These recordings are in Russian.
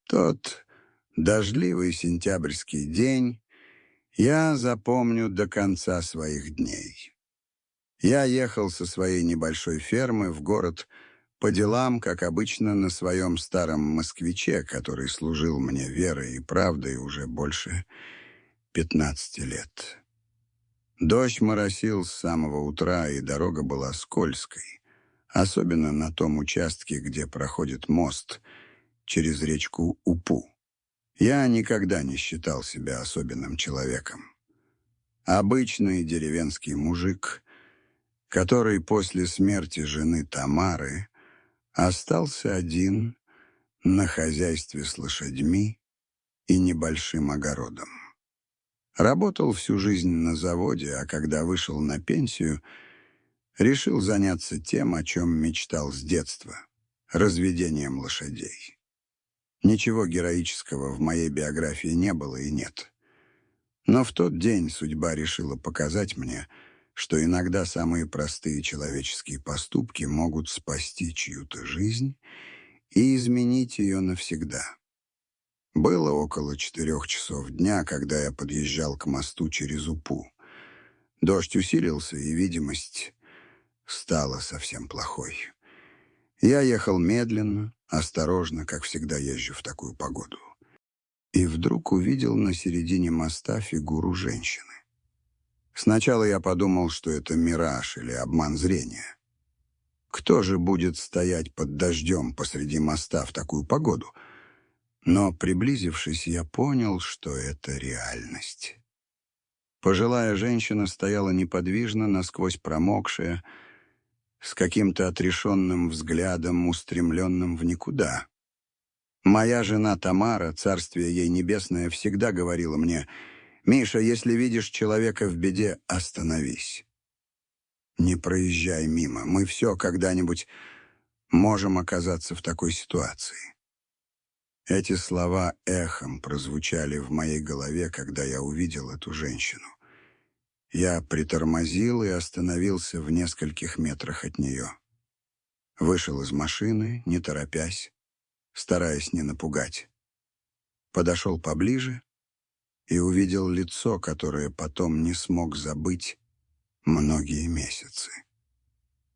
Тот дождливый сентябрьский день я запомню до конца своих дней. Я ехал со своей небольшой фермы в город по делам, как обычно, на своем старом «Москвиче», который служил мне верой и правдой уже больше 15 лет. Дождь моросил с самого утра, и дорога была скользкой, особенно на том участке, где проходит мост через речку Упу. Я никогда не считал себя особенным человеком. Обычный деревенский мужик, который после смерти жены Тамары остался один на хозяйстве с лошадьми и небольшим огородом. Работал всю жизнь на заводе, а когда вышел на пенсию, решил заняться тем, о чем мечтал с детства — разведением лошадей. Ничего героического в моей биографии не было и нет. Но в тот день судьба решила показать мне, что иногда самые простые человеческие поступки могут спасти чью-то жизнь и изменить ее навсегда. Было около 4 часов дня, когда я подъезжал к мосту через Упу. Дождь усилился, и видимость стала совсем плохой. Я ехал медленно, осторожно, как всегда езжу в такую погоду. И вдруг увидел на середине моста фигуру женщины. Сначала я подумал, что это мираж или обман зрения. Кто же будет стоять под дождем посреди моста в такую погоду? Но, приблизившись, я понял, что это реальность. Пожилая женщина стояла неподвижно, насквозь промокшая, с каким-то отрешенным взглядом, устремленным в никуда. Моя жена Тамара, царствие ей небесное, всегда говорила мне: «Миша, если видишь человека в беде, остановись. Не проезжай мимо, мы все когда-нибудь можем оказаться в такой ситуации». Эти слова эхом прозвучали в моей голове, когда я увидел эту женщину. Я притормозил и остановился в нескольких метрах от нее. Вышел из машины, не торопясь, стараясь не напугать. Подошел поближе и увидел лицо, которое потом не смог забыть многие месяцы.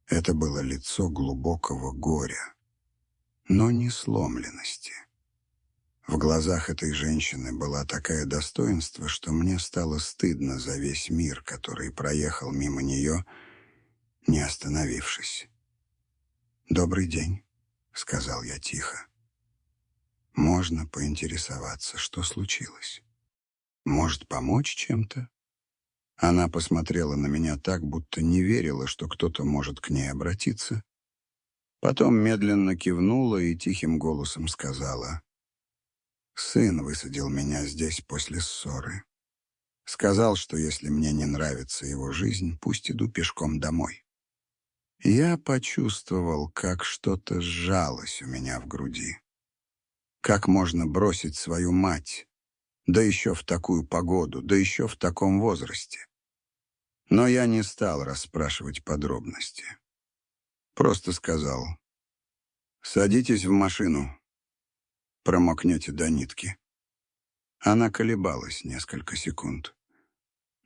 Это было лицо глубокого горя, но не сломленности. В глазах этой женщины была такое достоинство, что мне стало стыдно за весь мир, который проехал мимо нее, не остановившись. «Добрый день», — сказал я тихо. «Можно поинтересоваться, что случилось? Может, помочь чем-то?» Она посмотрела на меня так, будто не верила, что кто-то может к ней обратиться. Потом медленно кивнула и тихим голосом сказала: «Сын высадил меня здесь после ссоры. Сказал, что если мне не нравится его жизнь, пусть иду пешком домой». Я почувствовал, как что-то сжалось у меня в груди. Как можно бросить свою мать, да еще в такую погоду, да еще в таком возрасте? Но я не стал расспрашивать подробности. Просто сказал: «Садитесь в машину, промокнете до нитки». Она колебалась несколько секунд.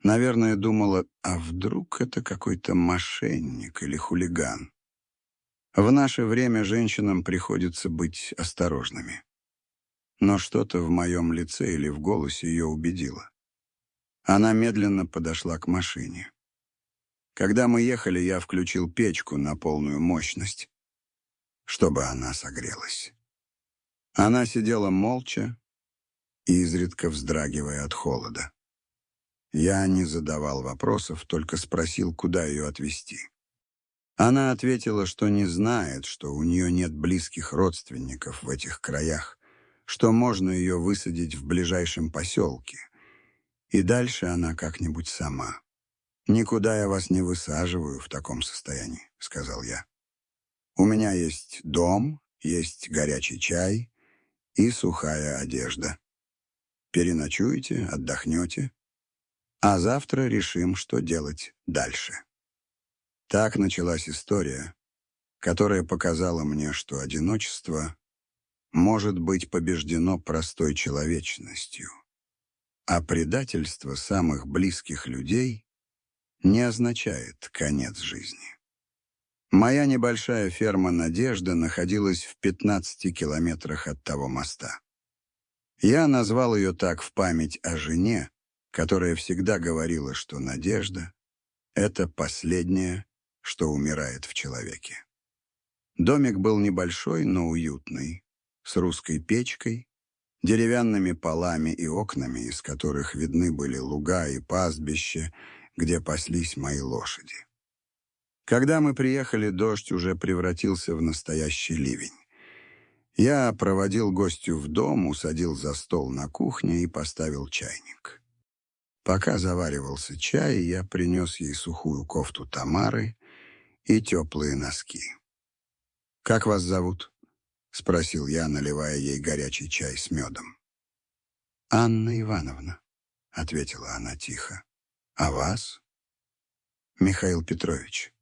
Наверное, думала, а вдруг это какой-то мошенник или хулиган. В наше время женщинам приходится быть осторожными. Но что-то в моем лице или в голосе ее убедило. Она медленно подошла к машине. Когда мы ехали, я включил печку на полную мощность, чтобы она согрелась. Она сидела молча, изредка вздрагивая от холода. Я не задавал вопросов, только спросил, куда ее отвезти. Она ответила, что не знает, что у нее нет близких родственников в этих краях, что можно ее высадить в ближайшем поселке, и дальше она как-нибудь сама. «Никуда я вас не высаживаю в таком состоянии», — сказал я. «У меня есть дом, есть горячий чай и сухая одежда. Переночуете, отдохнете, а завтра решим, что делать дальше». Так началась история, которая показала мне, что одиночество может быть побеждено простой человечностью, а предательство самых близких людей не означает конец жизни. Моя небольшая ферма «Надежда» находилась в 15 километрах от того моста. Я назвал ее так в память о жене, которая всегда говорила, что надежда — это последнее, что умирает в человеке. Домик был небольшой, но уютный, с русской печкой, деревянными полами и окнами, из которых видны были луга и пастбище, где паслись мои лошади. Когда мы приехали, дождь уже превратился в настоящий ливень. Я проводил гостью в дом, усадил за стол на кухне и поставил чайник. Пока заваривался чай, я принес ей сухую кофту Тамары и теплые носки. «Как вас зовут?» — спросил я, наливая ей горячий чай с медом. «Анна Ивановна», — ответила она тихо. «А вас?» «Михаил Петрович.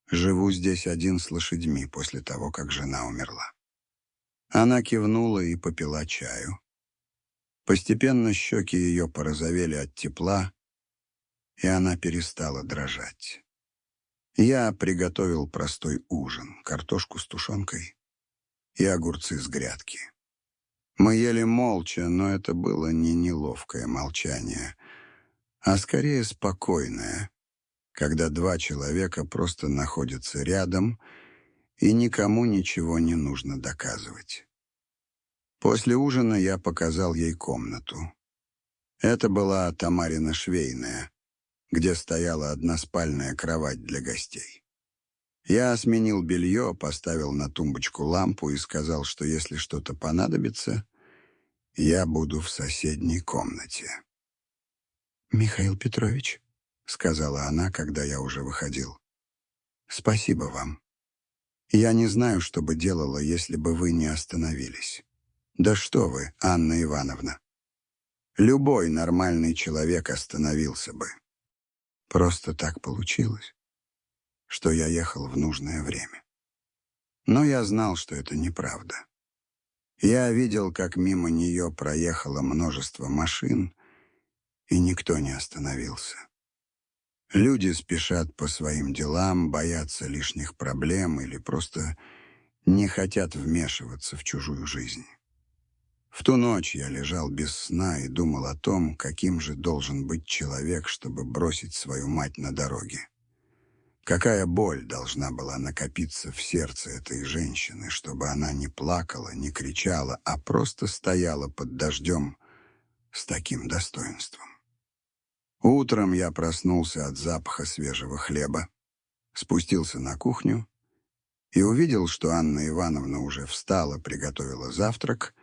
Живу здесь один с лошадьми после того, как жена умерла». Она кивнула и попила чаю. Постепенно щеки ее порозовели от тепла, и она перестала дрожать. Я приготовил простой ужин, картошку с тушенкой и огурцы с грядки. Мы ели молча, но это было не неловкое молчание, а скорее спокойное, когда два человека просто находятся рядом, и никому ничего не нужно доказывать. После ужина я показал ей комнату. Это была Тамарина швейная, где стояла односпальная кровать для гостей. Я сменил белье, поставил на тумбочку лампу и сказал, что если что-то понадобится, я буду в соседней комнате. «Михаил Петрович», — сказала она, когда я уже выходил, — «спасибо вам. Я не знаю, что бы делала, если бы вы не остановились». «Да что вы, Анна Ивановна! Любой нормальный человек остановился бы. Просто так получилось, что я ехал в нужное время. Но я знал, что это неправда. Я видел, как мимо нее проехало множество машин, и никто не остановился. Люди спешат по своим делам, боятся лишних проблем или просто не хотят вмешиваться в чужую жизнь. В ту ночь я лежал без сна и думал о том, каким же должен быть человек, чтобы бросить свою мать на дороге. Какая боль должна была накопиться в сердце этой женщины, чтобы она не плакала, не кричала, а просто стояла под дождем с таким достоинством. Утром я проснулся от запаха свежего хлеба, спустился на кухню и увидел, что Анна Ивановна уже встала, приготовила завтрак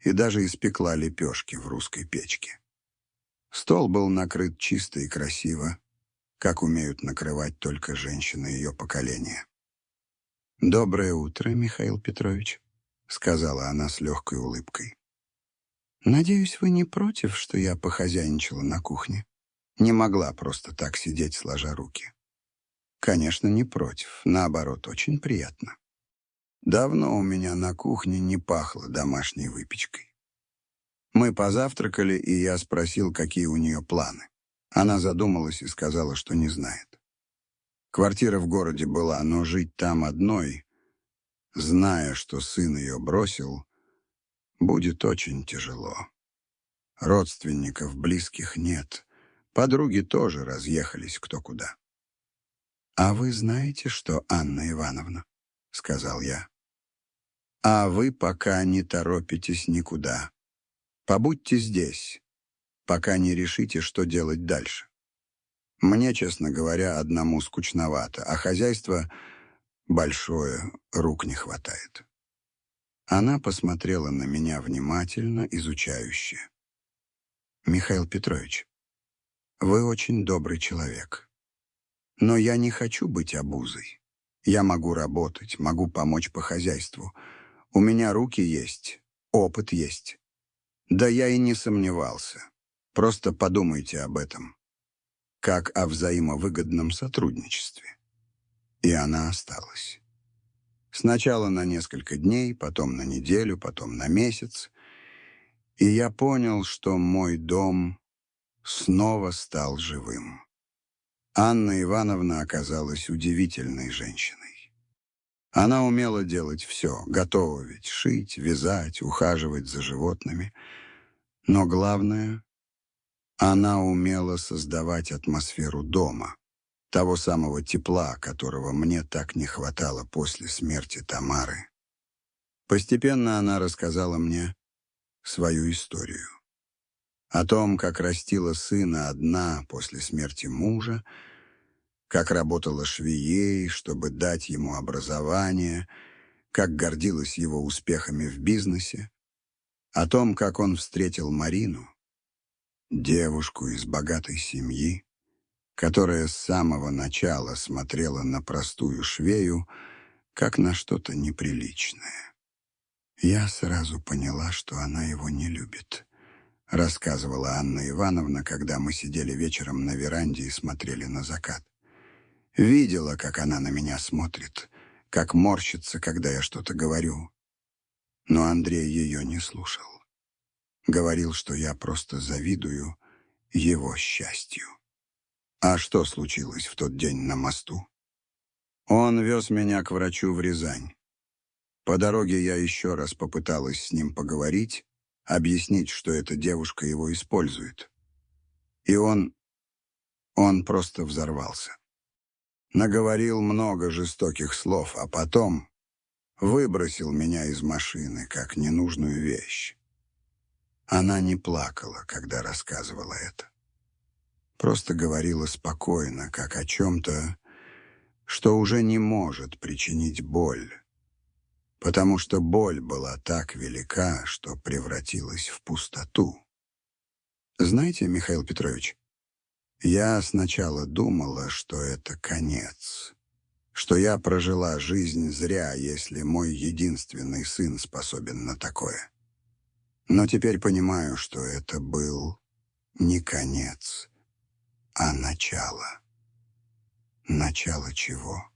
и даже испекла лепешки в русской печке. Стол был накрыт чисто и красиво, как умеют накрывать только женщины ее поколения. «Доброе утро, Михаил Петрович», — сказала она с легкой улыбкой. «Надеюсь, вы не против, что я похозяйничала на кухне? Не могла просто так сидеть, сложа руки». «Конечно, не против. Наоборот, очень приятно. Давно у меня на кухне не пахло домашней выпечкой». Мы позавтракали, и я спросил, какие у нее планы. Она задумалась и сказала, что не знает. Квартира в городе была, но жить там одной, зная, что сын ее бросил, будет очень тяжело. Родственников близких нет, подруги тоже разъехались кто куда. «А вы знаете, что, Анна Ивановна?» — сказал я. «А вы пока не торопитесь никуда. Побудьте здесь, пока не решите, что делать дальше. Мне, честно говоря, одному скучновато, а хозяйство большое, рук не хватает». Она посмотрела на меня внимательно, изучающе. «Михаил Петрович, вы очень добрый человек. Но я не хочу быть обузой. Я могу работать, могу помочь по хозяйству. У меня руки есть, опыт есть. Да я и не сомневался. Просто подумайте об этом, как о взаимовыгодном сотрудничестве». И она осталась. Сначала на несколько дней, потом на неделю, потом на месяц. И я понял, что мой дом снова стал живым. Анна Ивановна оказалась удивительной женщиной. Она умела делать все — готовить, шить, вязать, ухаживать за животными. Но главное, она умела создавать атмосферу дома, того самого тепла, которого мне так не хватало после смерти Тамары. Постепенно она рассказала мне свою историю. О том, как растила сына одна после смерти мужа, как работала швеей, чтобы дать ему образование, как гордилась его успехами в бизнесе, о том, как он встретил Марину, девушку из богатой семьи, которая с самого начала смотрела на простую швею, как на что-то неприличное. «Я сразу поняла, что она его не любит», — рассказывала Анна Ивановна, когда мы сидели вечером на веранде и смотрели на закат. «Видела, как она на меня смотрит, как морщится, когда я что-то говорю». Но Андрей ее не слушал. Говорил, что я просто завидую его счастью. А что случилось в тот день на мосту? Он вез меня к врачу в Рязань. По дороге я еще раз попыталась с ним поговорить, объяснить, что эта девушка его использует. И он просто взорвался. Наговорил много жестоких слов, а потом выбросил меня из машины, как ненужную вещь. Она не плакала, когда рассказывала это. Просто говорила спокойно, как о чем-то, что уже не может причинить боль, потому что боль была так велика, что превратилась в пустоту. Знаете, Михаил Петрович, я сначала думала, что это конец, что я прожила жизнь зря, если мой единственный сын способен на такое. Но теперь понимаю, что это был не конец, а начало. Начало чего?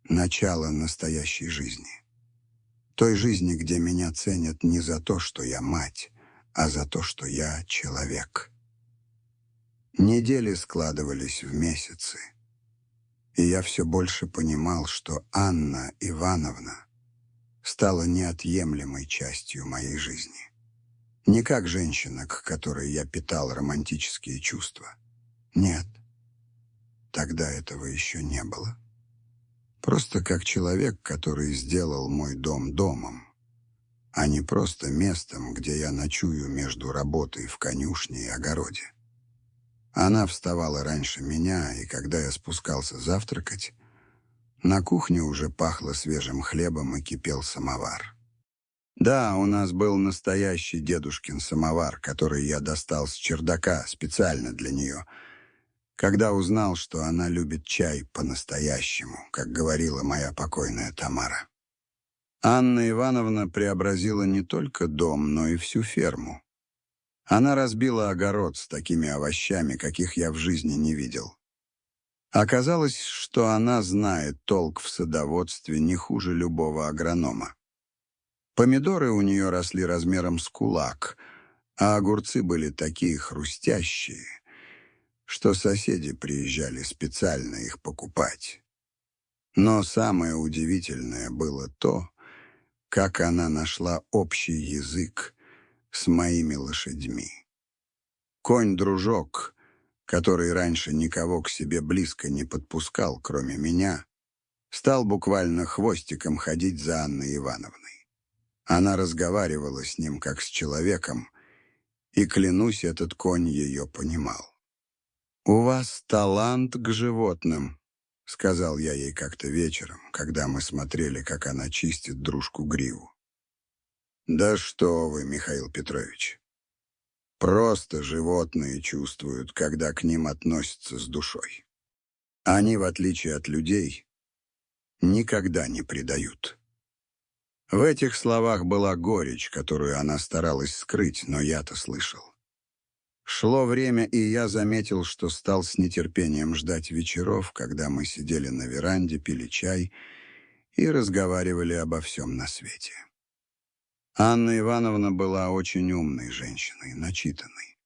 Начало настоящей жизни. Той жизни, где меня ценят не за то, что я мать, а за то, что я человек. Недели складывались в месяцы, и я все больше понимал, что Анна Ивановна стала неотъемлемой частью моей жизни. Не как женщина, к которой я питал романтические чувства. Нет, тогда этого еще не было. Просто как человек, который сделал мой дом домом, а не просто местом, где я ночую между работой в конюшне и огороде. Она вставала раньше меня, и когда я спускался завтракать, на кухне уже пахло свежим хлебом и кипел самовар. Да, у нас был настоящий дедушкин самовар, который я достал с чердака специально для нее, когда узнал, что она любит чай по-настоящему, как говорила моя покойная Тамара. Анна Ивановна преобразила не только дом, но и всю ферму. Она разбила огород с такими овощами, каких я в жизни не видел. Оказалось, что она знает толк в садоводстве не хуже любого агронома. Помидоры у нее росли размером с кулак, а огурцы были такие хрустящие, что соседи приезжали специально их покупать. Но самое удивительное было то, как она нашла общий язык с моими лошадьми. Конь-дружок, который раньше никого к себе близко не подпускал, кроме меня, стал буквально хвостиком ходить за Анной Ивановной. Она разговаривала с ним как с человеком, и, клянусь, этот конь ее понимал. «У вас талант к животным», — сказал я ей как-то вечером, когда мы смотрели, как она чистит дружку гриву. «Да что вы, Михаил Петрович! Просто животные чувствуют, когда к ним относятся с душой. Они, в отличие от людей, никогда не предают». В этих словах была горечь, которую она старалась скрыть, но я-то слышал. Шло время, и я заметил, что стал с нетерпением ждать вечеров, когда мы сидели на веранде, пили чай и разговаривали обо всем на свете. Анна Ивановна была очень умной женщиной, начитанной.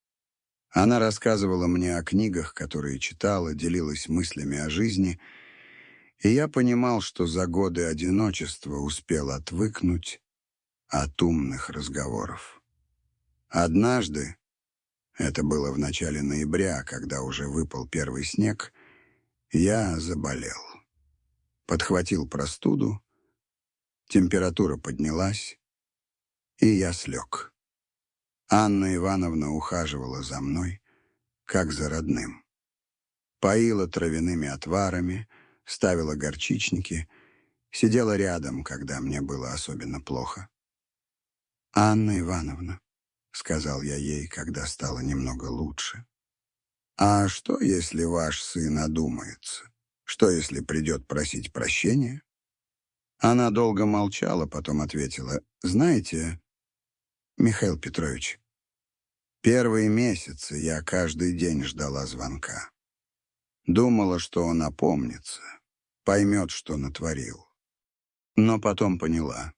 Она рассказывала мне о книгах, которые читала, делилась мыслями о жизни, и я понимал, что за годы одиночества успел отвыкнуть от умных разговоров. Однажды, это было в начале ноября, когда уже выпал первый снег, я заболел. Подхватил простуду, температура поднялась, и я слег. Анна Ивановна ухаживала за мной, как за родным. Поила травяными отварами, ставила горчичники, сидела рядом, когда мне было особенно плохо. «Анна Ивановна», — сказал я ей, когда стало немного лучше, «а что, если ваш сын одумается? Что, если придет просить прощения?» Она долго молчала, потом ответила: «Знаете, Михаил Петрович, первые месяцы я каждый день ждала звонка. Думала, что он опомнится, поймет, что натворил. Но потом поняла,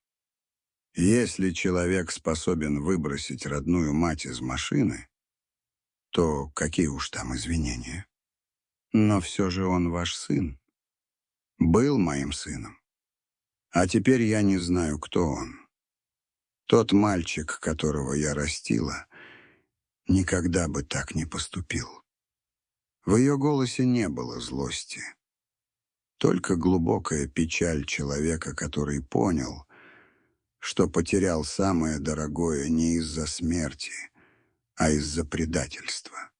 если человек способен выбросить родную мать из машины, то какие уж там извинения. Но все же он ваш сын, был моим сыном. А теперь я не знаю, кто он. Тот мальчик, которого я растила, никогда бы так не поступил». В ее голосе не было злости, только глубокая печаль человека, который понял, что потерял самое дорогое не из-за смерти, а из-за предательства.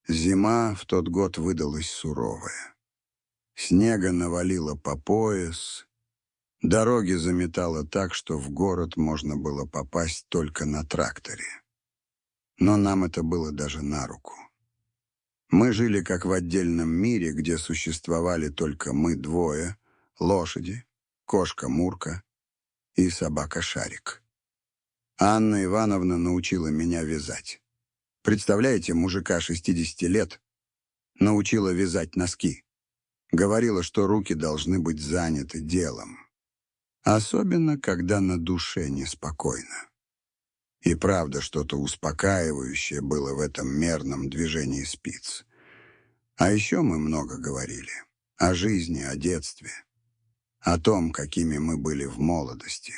Зима в тот год выдалась суровая. Снега навалило по пояс, дороги заметало так, что в город можно было попасть только на тракторе. Но нам это было даже на руку. Мы жили как в отдельном мире, где существовали только мы двое, лошади, кошка Мурка и собака Шарик. Анна Ивановна научила меня вязать. Представляете, мужика 60 лет научила вязать носки. Говорила, что руки должны быть заняты делом. Особенно, когда на душе неспокойно. И правда, что-то успокаивающее было в этом мерном движении спиц. А еще мы много говорили о жизни, о детстве, о том, какими мы были в молодости.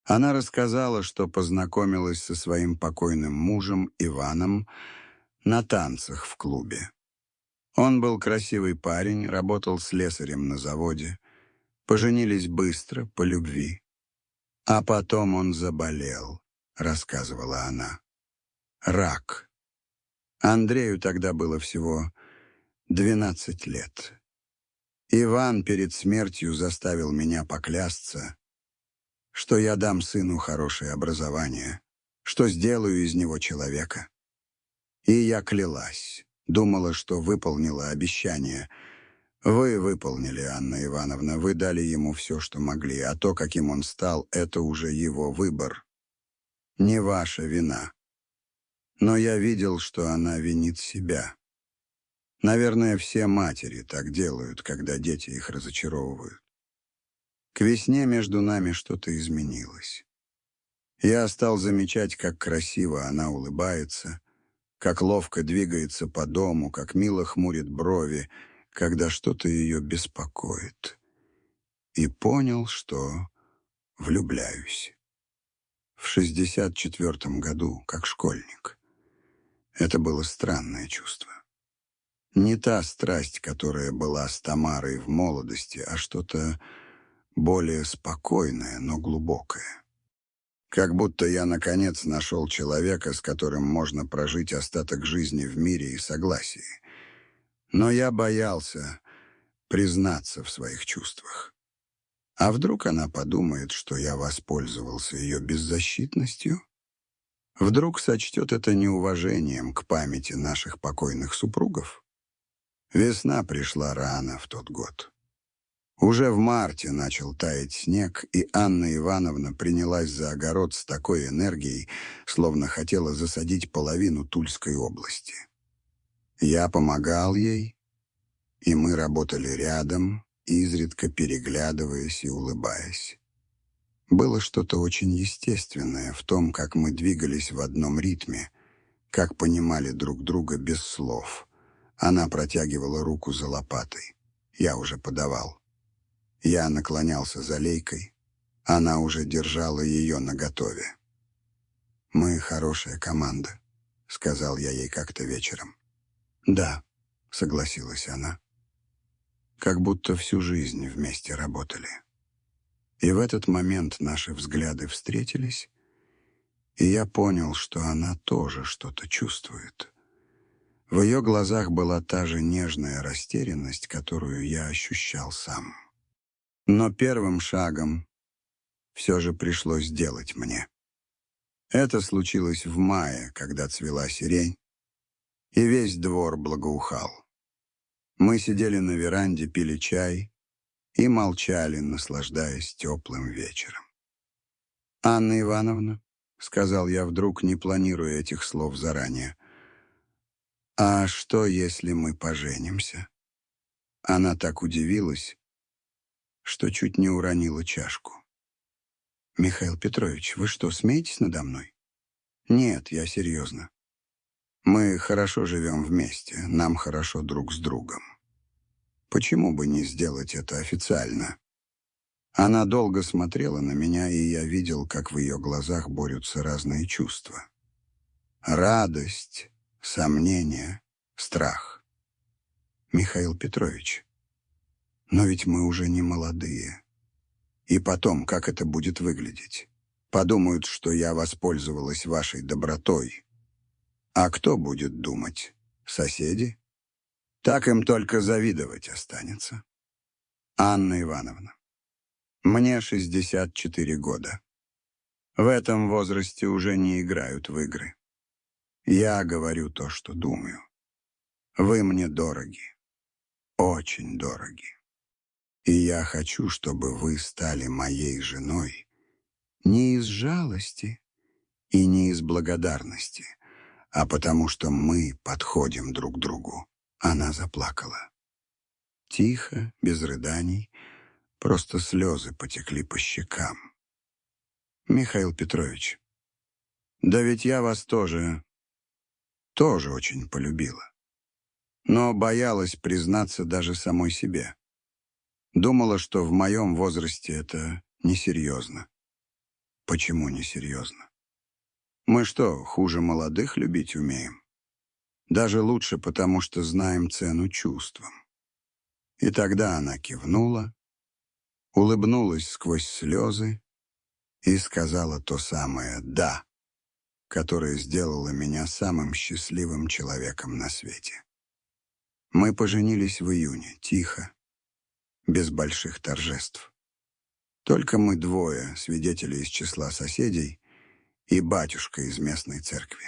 Она рассказала, что познакомилась со своим покойным мужем Иваном на танцах в клубе. Он был красивый парень, работал слесарем на заводе. Поженились быстро, по любви. А потом он заболел, рассказывала она. Рак. Андрею тогда было всего 12 лет. Иван перед смертью заставил меня поклясться, что я дам сыну хорошее образование, что сделаю из него человека. И я клялась, думала, что выполнила обещание. Вы выполнили, Анна Ивановна, вы дали ему все, что могли, а то, каким он стал, это уже его выбор. Не ваша вина. Но я видел, что она винит себя. Наверное, все матери так делают, когда дети их разочаровывают. К весне между нами что-то изменилось. Я стал замечать, как красиво она улыбается, как ловко двигается по дому, как мило хмурит брови, когда что-то ее беспокоит. И понял, что влюбляюсь. В 64-м году, как школьник. Это было странное чувство. Не та страсть, которая была с Тамарой в молодости, а что-то более спокойное, но глубокое. Как будто я, наконец, нашел человека, с которым можно прожить остаток жизни в мире и согласии. Но я боялся признаться в своих чувствах. А вдруг она подумает, что я воспользовался ее беззащитностью? Вдруг сочтет это неуважением к памяти наших покойных супругов? Весна пришла рано в тот год. Уже в марте начал таять снег, и Анна Ивановна принялась за огород с такой энергией, словно хотела засадить половину Тульской области. Я помогал ей, и мы работали рядом, изредка переглядываясь и улыбаясь. Было что-то очень естественное в том, как мы двигались в одном ритме, как понимали друг друга без слов. Она протягивала руку за лопатой. Я уже подавал. Я наклонялся за лейкой. Она уже держала ее наготове. «Мы хорошая команда», — сказал я ей как-то вечером. «Да», — согласилась она. Как будто всю жизнь вместе работали. И в этот момент наши взгляды встретились, и я понял, что она тоже что-то чувствует. В ее глазах была та же нежная растерянность, которую я ощущал сам. Но первым шагом все же пришлось сделать мне. Это случилось в мае, когда цвела сирень, и весь двор благоухал. Мы сидели на веранде, пили чай и молчали, наслаждаясь теплым вечером. «Анна Ивановна», — сказал я вдруг, не планируя этих слов заранее, «а что, если мы поженимся?» Она так удивилась, что чуть не уронила чашку. «Михаил Петрович, вы что, смеетесь надо мной?» «Нет, я серьезно. Мы хорошо живем вместе, нам хорошо друг с другом. Почему бы не сделать это официально?» Она долго смотрела на меня, и я видел, как в ее глазах борются разные чувства. Радость, сомнение, страх. «Михаил Петрович, но ведь мы уже не молодые. И потом, как это будет выглядеть? Подумают, что я воспользовалась вашей добротой. А кто будет думать? Соседи? Так им только завидовать останется. Анна Ивановна, мне 64 года. В этом возрасте уже не играют в игры. Я говорю то, что думаю. Вы мне дороги, очень дороги. И я хочу, чтобы вы стали моей женой не из жалости и не из благодарности, а потому что мы подходим друг к другу». Она заплакала. Тихо, без рыданий, просто слезы потекли по щекам. «Михаил Петрович, да ведь я вас тоже очень полюбила. Но боялась признаться даже самой себе. Думала, что в моем возрасте это несерьезно». «Почему несерьезно? Мы что, хуже молодых любить умеем? Даже лучше, потому что знаем цену чувствам». И тогда она кивнула, улыбнулась сквозь слезы и сказала то самое «да», которое сделало меня самым счастливым человеком на свете. Мы поженились в июне, тихо, без больших торжеств. Только мы двое, свидетели из числа соседей, и батюшка из местной церкви.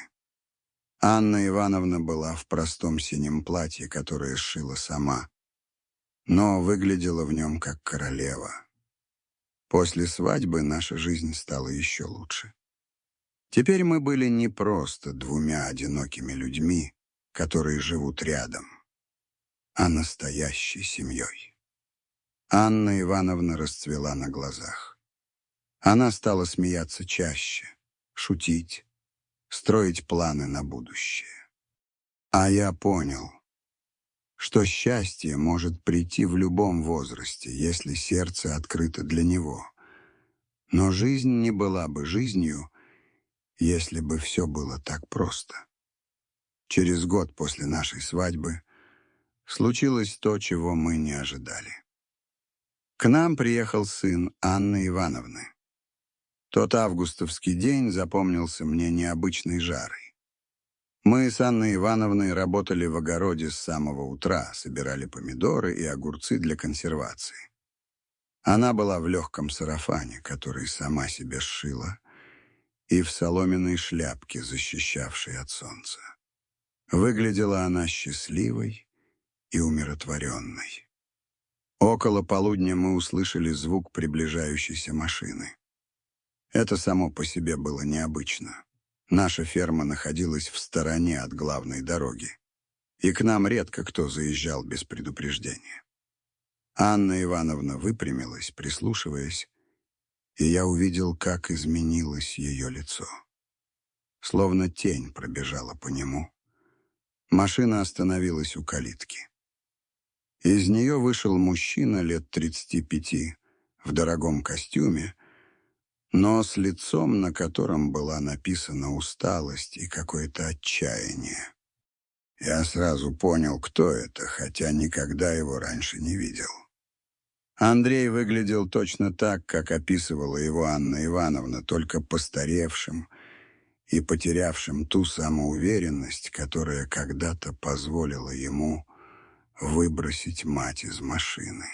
Анна Ивановна была в простом синем платье, которое сшила сама, но выглядела в нем как королева. После свадьбы наша жизнь стала еще лучше. Теперь мы были не просто двумя одинокими людьми, которые живут рядом, а настоящей семьей. Анна Ивановна расцвела на глазах. Она стала смеяться чаще, шутить, строить планы на будущее. А я понял, что счастье может прийти в любом возрасте, если сердце открыто для него. Но жизнь не была бы жизнью, если бы все было так просто. Через год после нашей свадьбы случилось то, чего мы не ожидали. К нам приехал сын Анны Ивановны. Тот августовский день запомнился мне необычной жарой. Мы с Анной Ивановной работали в огороде с самого утра, собирали помидоры и огурцы для консервации. Она была в легком сарафане, который сама себе сшила, и в соломенной шляпке, защищавшей от солнца. Выглядела она счастливой и умиротворенной. Около полудня мы услышали звук приближающейся машины. Это само по себе было необычно. Наша ферма находилась в стороне от главной дороги, и к нам редко кто заезжал без предупреждения. Анна Ивановна выпрямилась, прислушиваясь, и я увидел, как изменилось ее лицо. Словно тень пробежала по нему. Машина остановилась у калитки. Из нее вышел мужчина лет 35 в дорогом костюме, но с лицом, на котором была написана усталость и какое-то отчаяние. Я сразу понял, кто это, хотя никогда его раньше не видел. Андрей выглядел точно так, как описывала его Анна Ивановна, только постаревшим и потерявшим ту самоуверенность, которая когда-то позволила ему выбросить мать из машины.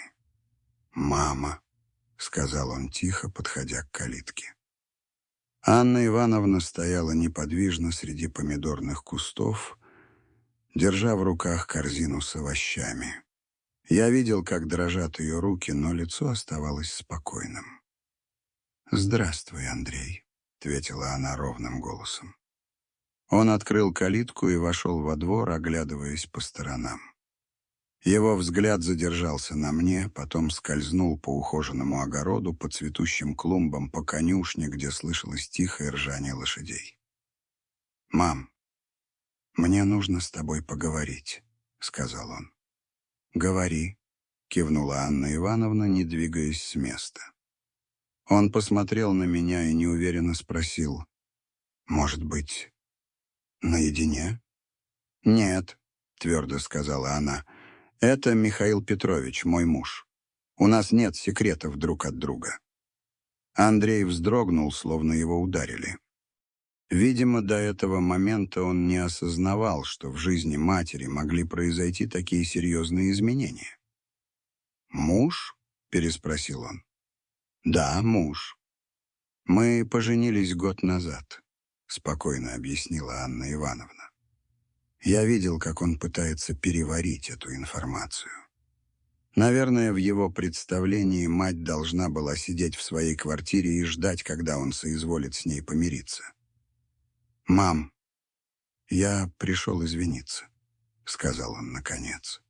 «Мама», — сказал он тихо, подходя к калитке. Анна Ивановна стояла неподвижно среди помидорных кустов, держа в руках корзину с овощами. Я видел, как дрожат ее руки, но лицо оставалось спокойным. «Здравствуй, Андрей», — ответила она ровным голосом. Он открыл калитку и вошел во двор, оглядываясь по сторонам. Его взгляд задержался на мне, потом скользнул по ухоженному огороду, по цветущим клумбам, по конюшне, где слышалось тихое ржание лошадей. «Мам, мне нужно с тобой поговорить», — сказал он. «Говори», — кивнула Анна Ивановна, не двигаясь с места. Он посмотрел на меня и неуверенно спросил: «Может быть, наедине?» «Нет», — твердо сказала она, — «это Михаил Петрович, мой муж. У нас нет секретов друг от друга». Андрей вздрогнул, словно его ударили. Видимо, до этого момента он не осознавал, что в жизни матери могли произойти такие серьезные изменения. «Муж?» — переспросил он. «Да, муж. Мы поженились год назад», — спокойно объяснила Анна Ивановна. Я видел, как он пытается переварить эту информацию. Наверное, в его представлении мать должна была сидеть в своей квартире и ждать, когда он соизволит с ней помириться. «Мам, я пришел извиниться», — сказал он наконец.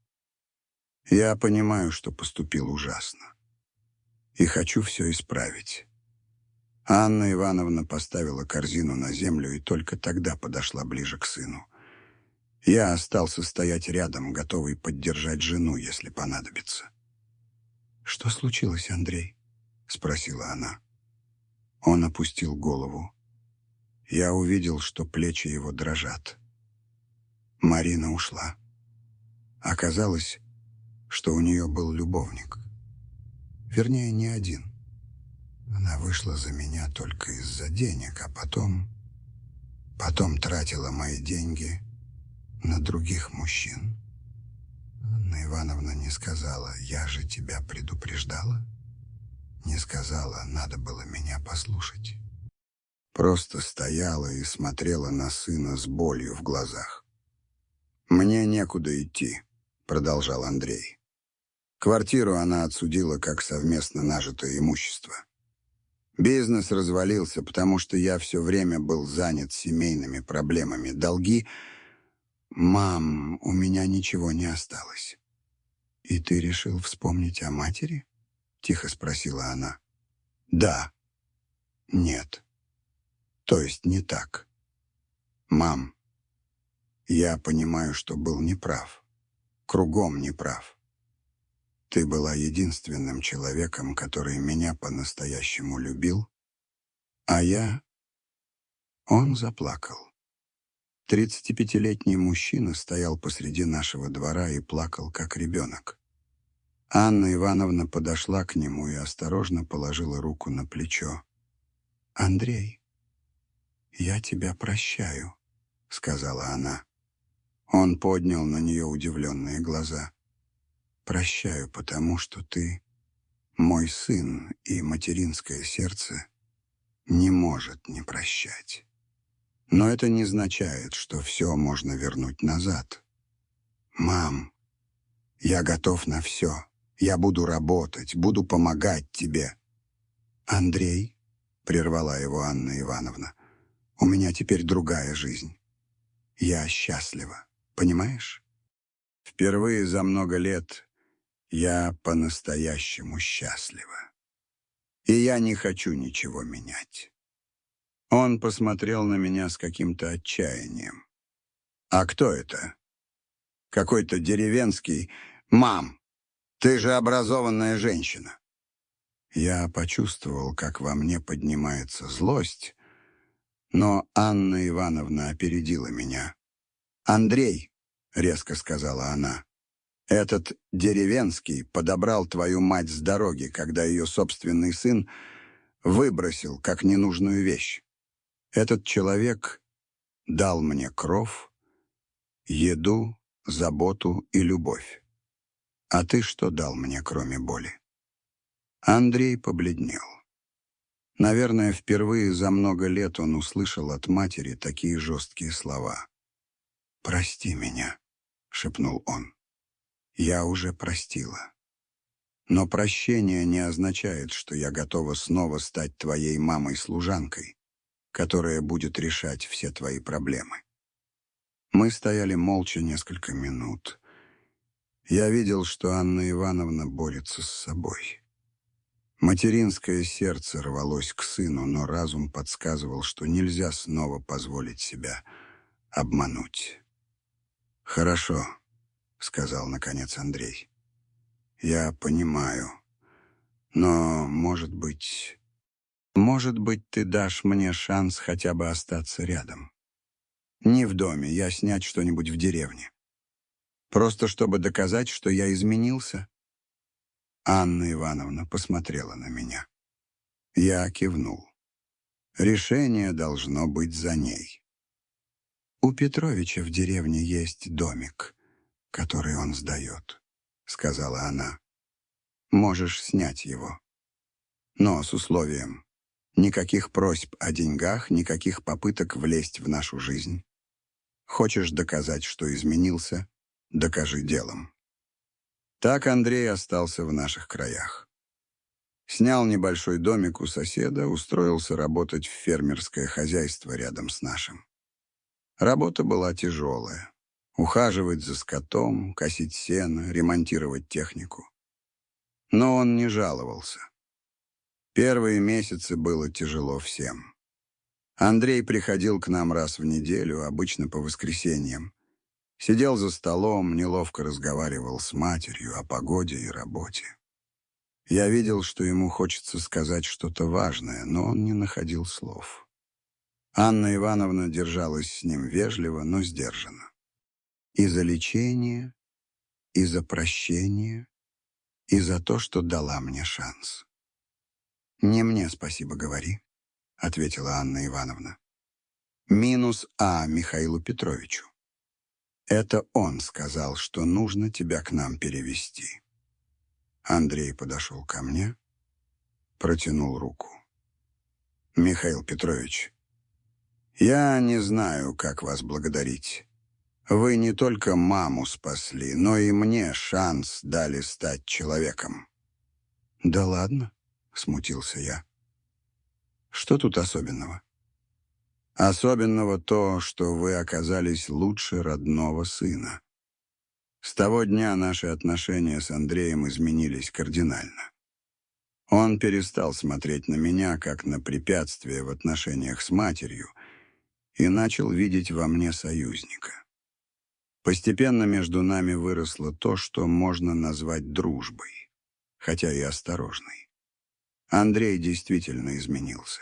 «Я понимаю, что поступил ужасно. И хочу все исправить». Анна Ивановна поставила корзину на землю и только тогда подошла ближе к сыну. Я остался стоять рядом, готовый поддержать жену, если понадобится. «Что случилось, Андрей?» — спросила она. Он опустил голову. Я увидел, что плечи его дрожат. Марина ушла. Оказалось, что у нее был любовник. Вернее, не один. Она вышла за меня только из-за денег, а потом тратила мои деньги на других мужчин. Анна Ивановна не сказала: «Я же тебя предупреждала». Не сказала: «Надо было меня послушать». Просто стояла и смотрела на сына с болью в глазах. «Мне некуда идти», — продолжал Андрей. «Квартиру она отсудила как совместно нажитое имущество. Бизнес развалился, потому что я все время был занят семейными проблемами. Долги... Мам, у меня ничего не осталось». «И ты решил вспомнить о матери?» — тихо спросила она. «Да». «Нет. То есть не так. Мам, я понимаю, что был неправ. Кругом неправ. Ты была единственным человеком, который меня по-настоящему любил, а я...» Он заплакал. 35-летний мужчина стоял посреди нашего двора и плакал, как ребенок. Анна Ивановна подошла к нему и осторожно положила руку на плечо. «Андрей, я тебя прощаю», — сказала она. Он поднял на нее удивленные глаза. «Прощаю, потому что ты мой сын, и материнское сердце не может не прощать. Но это не означает, что все можно вернуть назад. Мам, я готов на все. Я буду работать, буду помогать тебе». «Андрей», — прервала его Анна Ивановна, — «у меня теперь другая жизнь. Я счастлива, понимаешь?» Впервые за много лет Я по-настоящему счастлива. И я не хочу ничего менять. Он посмотрел на меня с каким-то отчаянием. «А кто это?» «Какой-то деревенский. Мам, ты же образованная женщина». Я почувствовал, как во мне поднимается злость, но Анна Ивановна опередила меня. «Андрей», — резко сказала она, — «этот деревенский подобрал твою мать с дороги, когда ее собственный сын выбросил как ненужную вещь. Этот человек дал мне кров, еду, заботу и любовь. А ты что дал мне, кроме боли?» Андрей побледнел. Наверное, впервые за много лет он услышал от матери такие жесткие слова. «Прости меня», — шепнул он. «Я уже простила. Но прощение не означает, что я готова снова стать твоей мамой-служанкой, которая будет решать все твои проблемы». Мы стояли молча несколько минут. Я видел, что Анна Ивановна борется с собой. Материнское сердце рвалось к сыну, но разум подсказывал, что нельзя снова позволить себя обмануть. «Хорошо», — сказал наконец Андрей. «Я понимаю. Но, может быть, ты дашь мне шанс хотя бы остаться рядом. Не в доме, я снять что-нибудь в деревне. Просто чтобы доказать, что я изменился». Анна Ивановна посмотрела на меня. Я кивнул. Решение должно быть за ней. «У Петровича в деревне есть домик, который он сдает», — сказала она. «Можешь снять его. Но с условием: никаких просьб о деньгах, никаких попыток влезть в нашу жизнь. Хочешь доказать, что изменился? Докажи делом». Так Андрей остался в наших краях. Снял небольшой домик у соседа, устроился работать в фермерское хозяйство рядом с нашим. Работа была тяжелая. Ухаживать за скотом, косить сено, ремонтировать технику. Но он не жаловался. Первые месяцы было тяжело всем. Андрей приходил к нам раз в неделю, обычно по воскресеньям. Сидел за столом, неловко разговаривал с матерью о погоде и работе. Я видел, что ему хочется сказать что-то важное, но он не находил слов. Анна Ивановна держалась с ним вежливо, но сдержанно. И за лечение, и за прощение, и за то, что дала мне шанс. «Не мне спасибо говори», — ответила Анна Ивановна. «Минус Михаилу Петровичу. Это он сказал, что нужно тебя к нам перевести». Андрей подошел ко мне, протянул руку. «Михаил Петрович, я не знаю, как вас благодарить. Вы не только маму спасли, но и мне шанс дали стать человеком». «Да ладно», — смутился я. «Что тут особенного?» «Особенного то, что вы оказались лучше родного сына. С того дня наши отношения с Андреем изменились кардинально. Он перестал смотреть на меня как на препятствие в отношениях с матерью и начал видеть во мне союзника. Постепенно между нами выросло то, что можно назвать дружбой, хотя и осторожной. Андрей действительно изменился.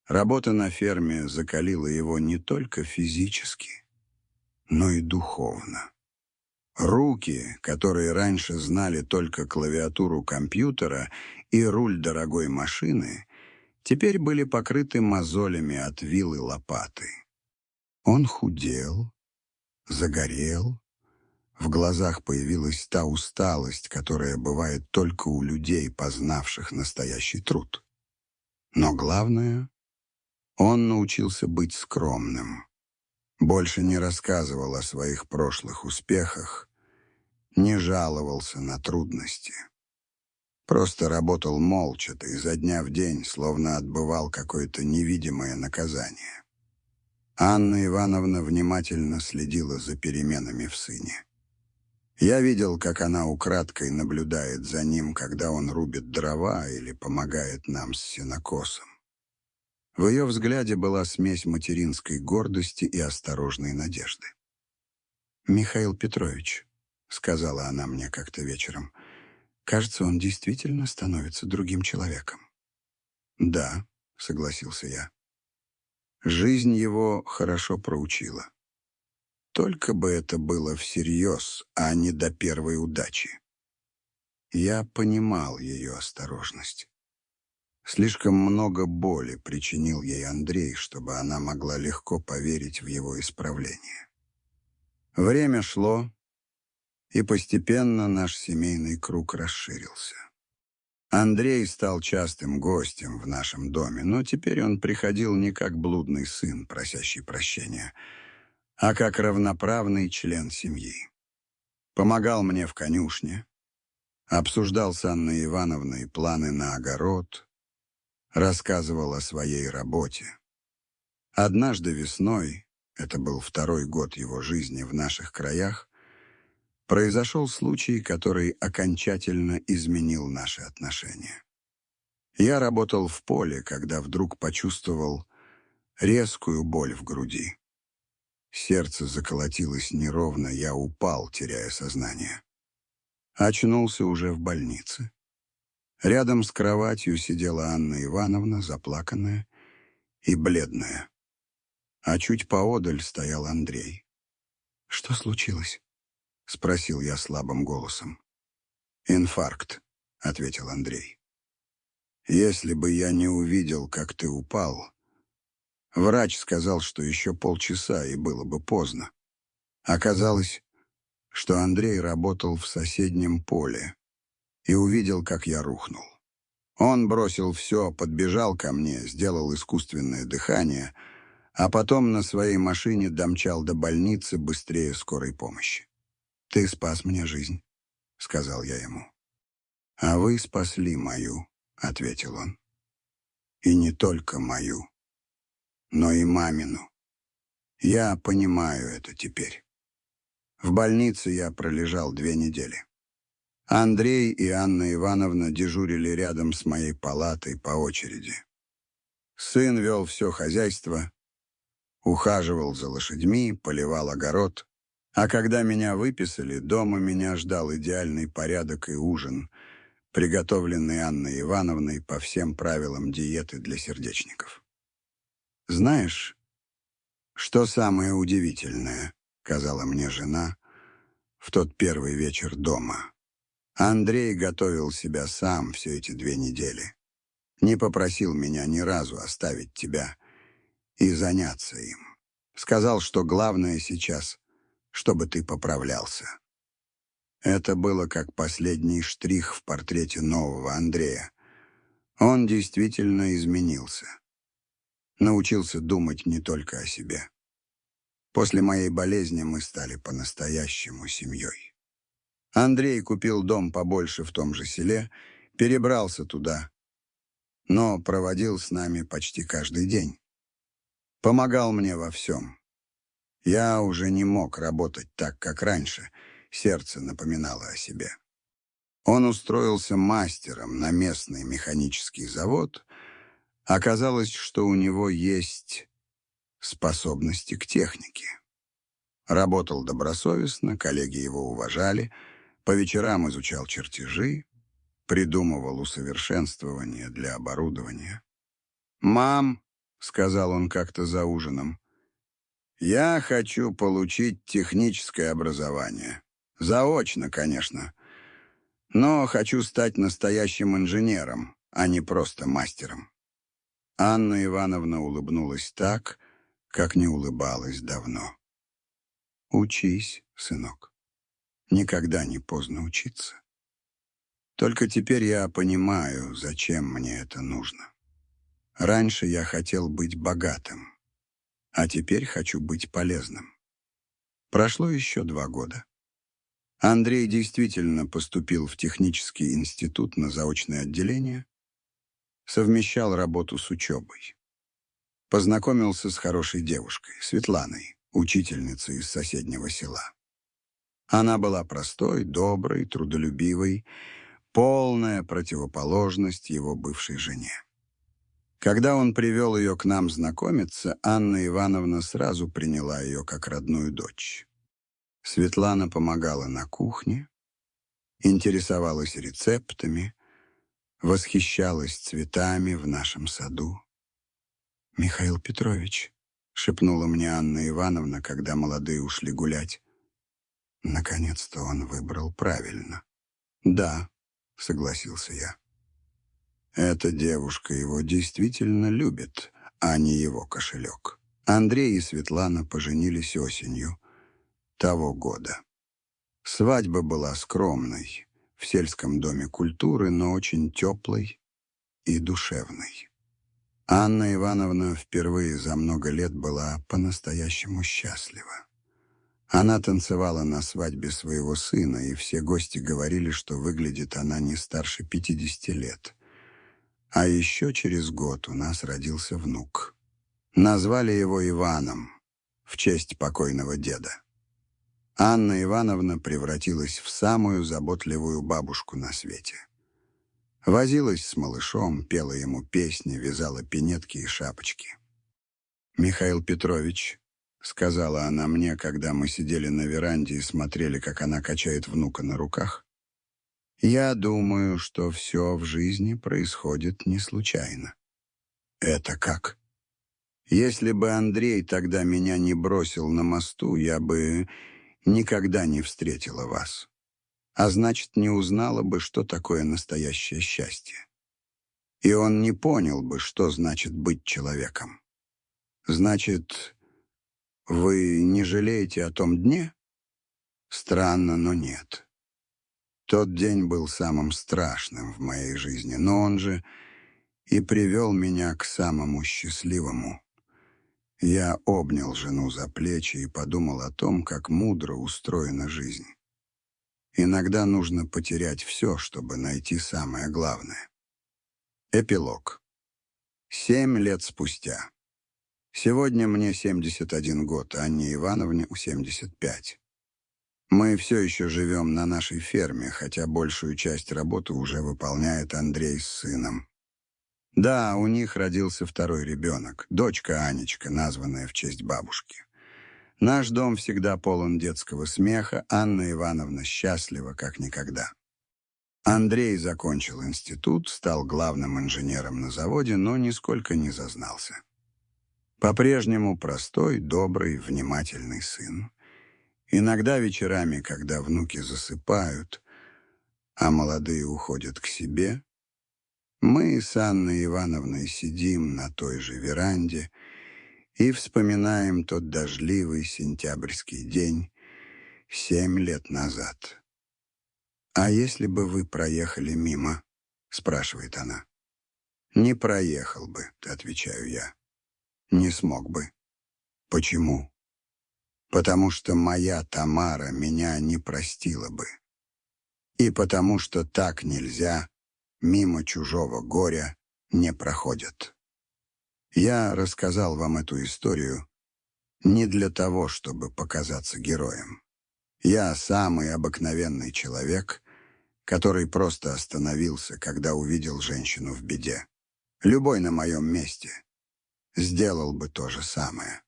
Работа на ферме закалила его не только физически, но и духовно. Руки, которые раньше знали только клавиатуру компьютера и руль дорогой машины, теперь были покрыты мозолями от вил и лопаты. Он худел, загорел, в глазах появилась та усталость, которая бывает только у людей, познавших настоящий труд. Но главное, он научился быть скромным. Больше не рассказывал о своих прошлых успехах, не жаловался на трудности. Просто работал молча, да изо дня в день, словно отбывал какое-то невидимое наказание. Анна Ивановна внимательно следила за переменами в сыне. Я видел, как она украдкой наблюдает за ним, когда он рубит дрова или помогает нам с сенокосом. В ее взгляде была смесь материнской гордости и осторожной надежды. «Михаил Петрович», — сказала она мне как-то вечером, — «кажется, он действительно становится другим человеком». «Да», — согласился я. Жизнь его хорошо проучила. Только бы это было всерьез, а не до первой удачи. Я понимал ее осторожность. Слишком много боли причинил ей Андрей, чтобы она могла легко поверить в его исправление. Время шло, и постепенно наш семейный круг расширился. Андрей стал частым гостем в нашем доме, но теперь он приходил не как блудный сын, просящий прощения, а как равноправный член семьи. Помогал мне в конюшне, обсуждал с Анной Ивановной планы на огород, рассказывал о своей работе. Однажды весной, это был второй год его жизни в наших краях, произошел случай, который окончательно изменил наши отношения. Я работал в поле, когда вдруг почувствовал резкую боль в груди. Сердце заколотилось неровно, я упал, теряя сознание. Очнулся уже в больнице. Рядом с кроватью сидела Анна Ивановна, заплаканная и бледная. А чуть поодаль стоял Андрей. «Что случилось?» — спросил я слабым голосом. «Инфаркт», — ответил Андрей. «Если бы я не увидел, как ты упал...» Врач сказал, что еще полчаса, и было бы поздно. Оказалось, что Андрей работал в соседнем поле и увидел, как я рухнул. Он бросил все, подбежал ко мне, сделал искусственное дыхание, а потом на своей машине домчал до больницы быстрее скорой помощи. «Ты спас мне жизнь», — сказал я ему. «А вы спасли мою», — ответил он. «И не только мою, но и мамину. Я понимаю это теперь». В больнице я пролежал 2 недели. Андрей и Анна Ивановна дежурили рядом с моей палатой по очереди. Сын вел все хозяйство, ухаживал за лошадьми, поливал огород. А когда меня выписали, дома меня ждал идеальный порядок и ужин, приготовленный Анной Ивановной по всем правилам диеты для сердечников. «Знаешь, что самое удивительное?» — сказала мне жена в тот первый вечер дома. «Андрей готовил себя сам все эти 2 недели. Не попросил меня ни разу оставить тебя и заняться им. Сказал, что главное сейчас, чтобы ты поправлялся». Это было как последний штрих в портрете нового Андрея. Он действительно изменился. Научился думать не только о себе. После моей болезни мы стали по-настоящему семьей. Андрей купил дом побольше в том же селе, перебрался туда, но проводил с нами почти каждый день. Помогал мне во всем. Я уже не мог работать так, как раньше, сердце напоминало о себе. Он устроился мастером на местный механический завод. Оказалось, что у него есть способности к технике. Работал добросовестно, коллеги его уважали, по вечерам изучал чертежи, придумывал усовершенствования для оборудования. «Мам», — сказал он как-то за ужином, — «я хочу получить техническое образование. Заочно, конечно. Но хочу стать настоящим инженером, а не просто мастером». Анна Ивановна улыбнулась так, как не улыбалась давно. «Учись, сынок. Никогда не поздно учиться. Только теперь я понимаю, зачем мне это нужно. Раньше я хотел быть богатым, а теперь хочу быть полезным». Прошло еще 2 года. Андрей действительно поступил в технический институт на заочное отделение, совмещал работу с учебой. Познакомился с хорошей девушкой, Светланой, учительницей из соседнего села. Она была простой, доброй, трудолюбивой, полная противоположность его бывшей жене. Когда он привел ее к нам знакомиться, Анна Ивановна сразу приняла ее как родную дочь. Светлана помогала на кухне, интересовалась рецептами, восхищалась цветами в нашем саду. «Михаил Петрович», — шепнула мне Анна Ивановна, когда молодые ушли гулять. Наконец-то он выбрал правильно. «Да», — согласился я. «Эта девушка его действительно любит, а не его кошелек». Андрей и Светлана поженились осенью того года. Свадьба была скромной, в сельском доме культуры, но очень теплой и душевной. Анна Ивановна впервые за много лет была по-настоящему счастлива. Она танцевала на свадьбе своего сына, и все гости говорили, что выглядит она не старше 50 лет. А еще через год у нас родился внук. Назвали его Иваном в честь покойного деда. Анна Ивановна превратилась в самую заботливую бабушку на свете. Возилась с малышом, пела ему песни, вязала пинетки и шапочки. «Михаил Петрович», — сказала она мне, когда мы сидели на веранде и смотрели, как она качает внука на руках, «я думаю, что все в жизни происходит не случайно». «Это как?» «Если бы Андрей тогда меня не бросил на мосту, я бы никогда не встретила вас. А значит, не узнала бы, что такое настоящее счастье. И он не понял бы, что значит быть человеком. Значит, вы не жалеете о том дне? Странно, но нет. Тот день был самым страшным в моей жизни, но он же и привел меня к самому счастливому. Я обнял жену за плечи и подумал о том, как мудро устроена жизнь. Иногда нужно потерять все, чтобы найти самое главное. Эпилог. 7 лет спустя. Сегодня мне 71 год, а Анне Ивановне 75. Мы все еще живем на нашей ферме, хотя большую часть работы уже выполняет Андрей с сыном. Да, у них родился второй ребенок, дочка Анечка, названная в честь бабушки. Наш дом всегда полон детского смеха, Анна Ивановна счастлива, как никогда. Андрей закончил институт, стал главным инженером на заводе, но нисколько не зазнался. По-прежнему простой, добрый, внимательный сын. Иногда вечерами, когда внуки засыпают, а молодые уходят к себе, мы с Анной Ивановной сидим на той же веранде и вспоминаем тот дождливый сентябрьский день 7 лет назад. «А если бы вы проехали мимо?» — спрашивает она. «Не проехал бы», — отвечаю я. «Не смог бы». «Почему?» «Потому что моя Тамара меня не простила бы. И потому что так нельзя, мимо чужого горя не проходят». Я рассказал вам эту историю не для того, чтобы показаться героем. Я самый обыкновенный человек, который просто остановился, когда увидел женщину в беде. Любой на моем месте сделал бы то же самое.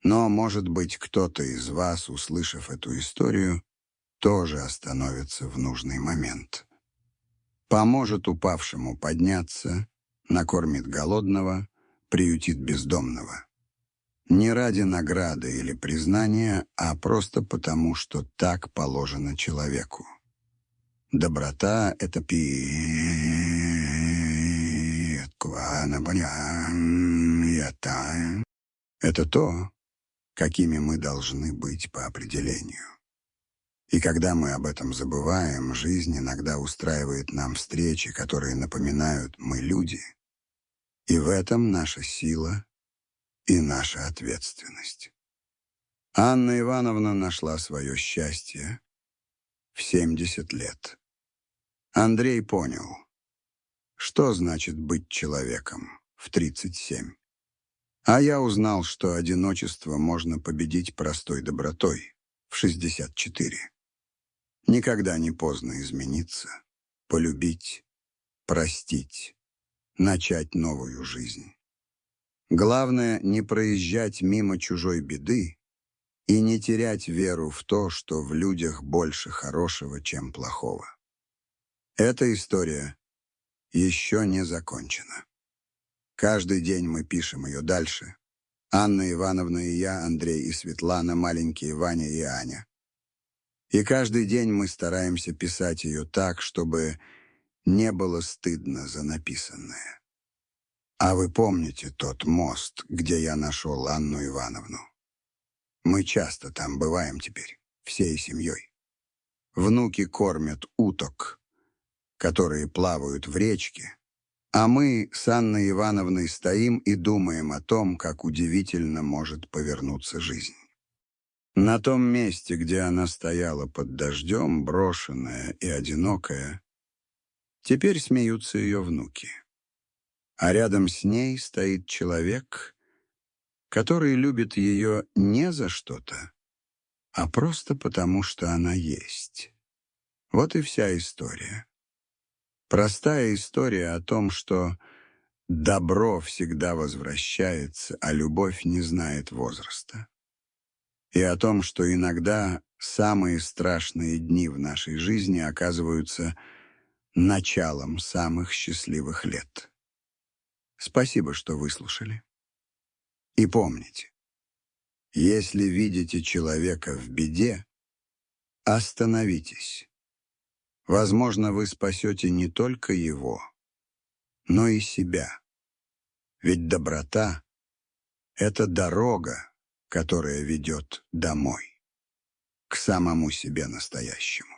Но, может быть, кто-то из вас, услышав эту историю, тоже остановится в нужный момент. Поможет упавшему подняться, накормит голодного, приютит бездомного. Не ради награды или признания, а просто потому, что так положено человеку. Доброта — это это то, какими мы должны быть по определению. И когда мы об этом забываем, жизнь иногда устраивает нам встречи, которые напоминают «мы люди». И в этом наша сила и наша ответственность. Анна Ивановна нашла свое счастье в 70 лет. Андрей понял, что значит быть человеком в 37. А я узнал, что одиночество можно победить простой добротой в 64. Никогда не поздно измениться, полюбить, простить, начать новую жизнь. Главное, не проезжать мимо чужой беды и не терять веру в то, что в людях больше хорошего, чем плохого. Эта история еще не закончена. Каждый день мы пишем ее дальше. Анна Ивановна и я, Андрей и Светлана, маленькие Ваня и Аня. И каждый день мы стараемся писать ее так, чтобы не было стыдно за написанное. А вы помните тот мост, где я нашел Анну Ивановну? Мы часто там бываем теперь, всей семьей. Внуки кормят уток, которые плавают в речке, а мы с Анной Ивановной стоим и думаем о том, как удивительно может повернуться жизнь. На том месте, где она стояла под дождем, брошенная и одинокая, теперь смеются ее внуки. А рядом с ней стоит человек, который любит ее не за что-то, а просто потому, что она есть. Вот и вся история. Простая история о том, что добро всегда возвращается, а любовь не знает возраста. И о том, что иногда самые страшные дни в нашей жизни оказываются началом самых счастливых лет. Спасибо, что выслушали. И помните, если видите человека в беде, остановитесь. Возможно, вы спасете не только его, но и себя. Ведь доброта — это дорога, которая ведет домой, к самому себе настоящему.